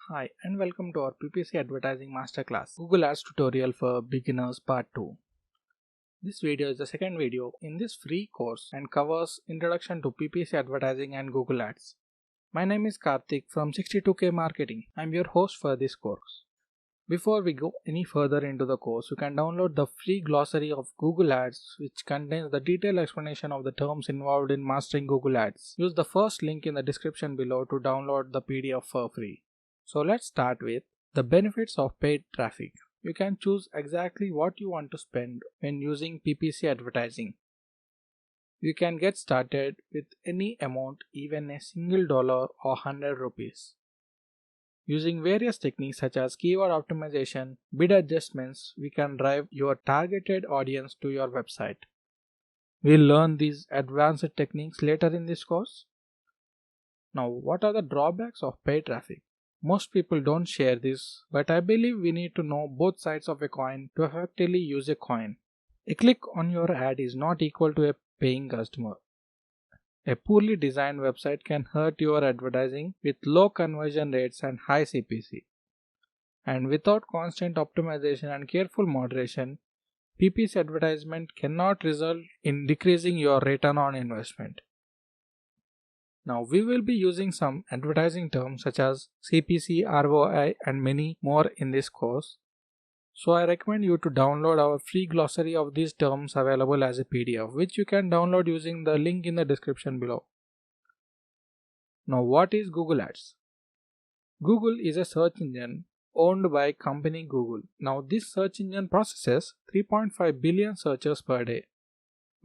Hi and welcome to our PPC Advertising Masterclass Google Ads tutorial for beginners part 2. This video is the second video in this free course and covers introduction to PPC advertising and Google Ads. My name is Karthik from 62K Marketing. I am your host for this course. Before we go any further into the course, you can download the free glossary of Google Ads which contains the detailed explanation of the terms involved in mastering Google Ads. Use the first link in the description below to download the PDF for free. So let's start with the benefits of paid traffic. You can choose exactly what you want to spend when using PPC advertising. You can get started with any amount, even a single dollar or 100 rupees. Using various techniques such as keyword optimization, bid adjustments, we can drive your targeted audience to your website. We'll learn these advanced techniques later in this course. Now, what are the drawbacks of paid traffic? Most people don't share this, but I believe we need to know both sides of a coin to effectively use a coin. A click on your ad is not equal to a paying customer. A poorly designed website can hurt your advertising with low conversion rates and high CPC. And without constant optimization and careful moderation, PPC advertisement cannot result in decreasing your return on investment. Now we will be using some advertising terms such as CPC, ROI and many more in this course. So I recommend you to download our free glossary of these terms available as a PDF, which you can download using the link in the description below. Now what is Google Ads? Google is a search engine owned by company Google. Now this search engine processes 3.5 billion searches per day,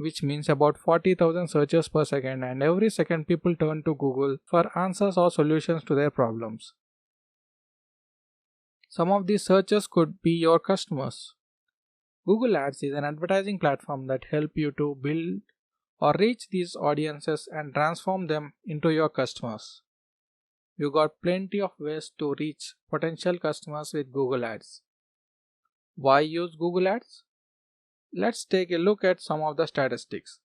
which means about 40,000 searches per second, and every second people turn to Google for answers or solutions to their problems. Some of these searches could be your customers. Google Ads is an advertising platform that helps you to build or reach these audiences and transform them into your customers. You got plenty of ways to reach potential customers with Google Ads. Why use Google Ads? Let's take a look at some of the statistics.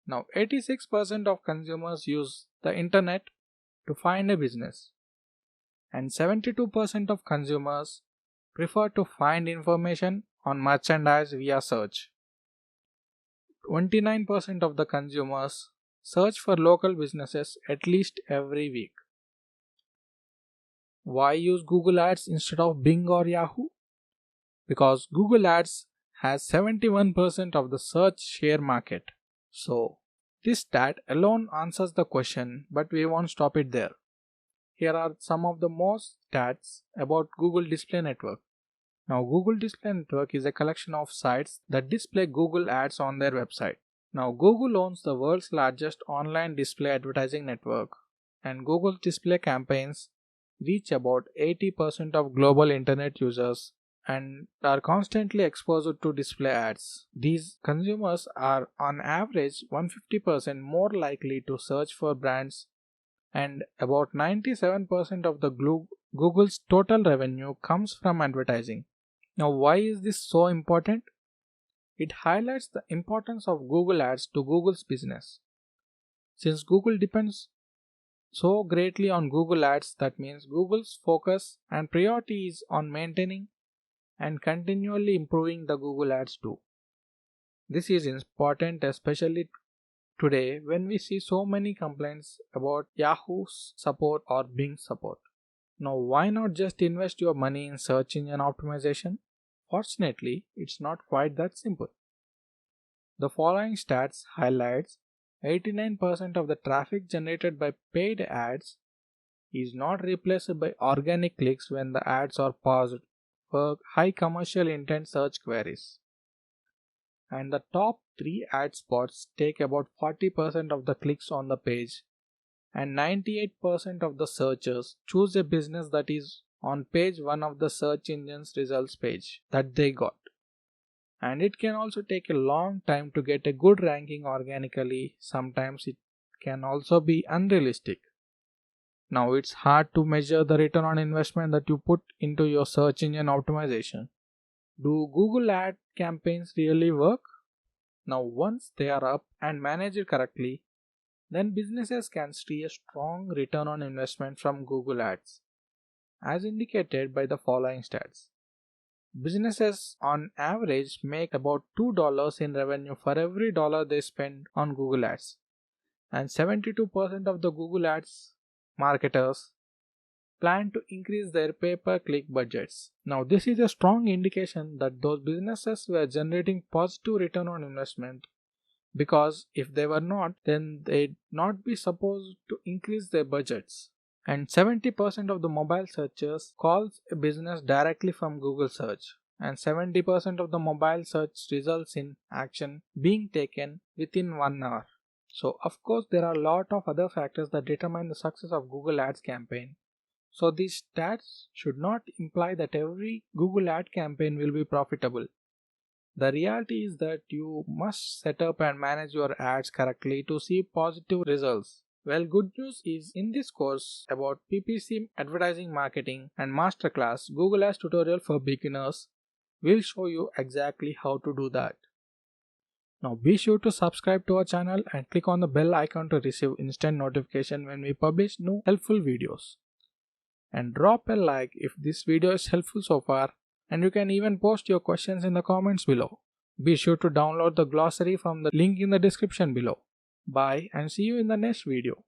Now 86% of consumers use the internet to find a business, and 72% of consumers prefer to find information on merchandise via search. 29% of the consumers search for local businesses at least every week. Why use Google Ads instead of Bing or Yahoo? Because Google Ads has 71% of the search share market. So, this stat alone answers the question, but we won't stop it there. Here are some of the most stats about Google Display Network. Now, Google Display Network is a collection of sites that display Google Ads on their website. Now, Google owns the world's largest online display advertising network, and Google's display campaigns reach about 80% of global internet users and are constantly exposed to display ads. These consumers are on average 150% more likely to search for brands, and about 97% of the Google's total revenue comes from advertising. Now why is this so important? It highlights the importance of Google Ads to Google's business. Since Google depends so greatly on Google Ads, that means Google's focus and priority is on maintaining and continually improving the Google Ads too. This is important especially today when we see so many complaints about Yahoo's support or Bing support. Now why not just invest your money in search engine optimization? Fortunately, it's not quite that simple. The following stats highlights 89% of the traffic generated by paid ads is not replaced by organic clicks when the ads are paused for high commercial intent search queries. And the top 3 ad spots take about 40% of the clicks on the page, and 98% of the searchers choose a business that is on page 1 of the search engine's results page that they got. And it can also take a long time to get a good ranking organically. Sometimes it can also be unrealistic. Now it's hard to measure the return on investment that you put into your search engine optimization. Do Google ad campaigns really work? Now once they are up and managed correctly, then businesses can see a strong return on investment from Google Ads. as indicated by the following stats. Businesses on average make about $2 in revenue for every dollar they spend on Google Ads, and 72% of the Google Ads marketers plan to increase their pay-per-click budgets. Now, this is a strong indication that those businesses were generating positive return on investment, because if they were not, then they'd not be supposed to increase their budgets. And 70% of the mobile searchers calls a business directly from Google search, and 70% of the mobile search results in action being taken within 1 hour. So of course there are a lot of other factors that determine the success of Google Ads campaign. So these stats should not imply that every Google ad campaign will be profitable. The reality is that you must set up and manage your ads correctly to see positive results. Well, good news is in this course about PPC advertising marketing and masterclass Google Ads tutorial for beginners will show you exactly how to do that. Now be sure to subscribe to our channel and click on the bell icon to receive instant notification when we publish new helpful videos. And drop a like if this video is helpful so far, and you can even post your questions in the comments below. Be sure to download the glossary from the link in the description below. Bye and see you in the next video.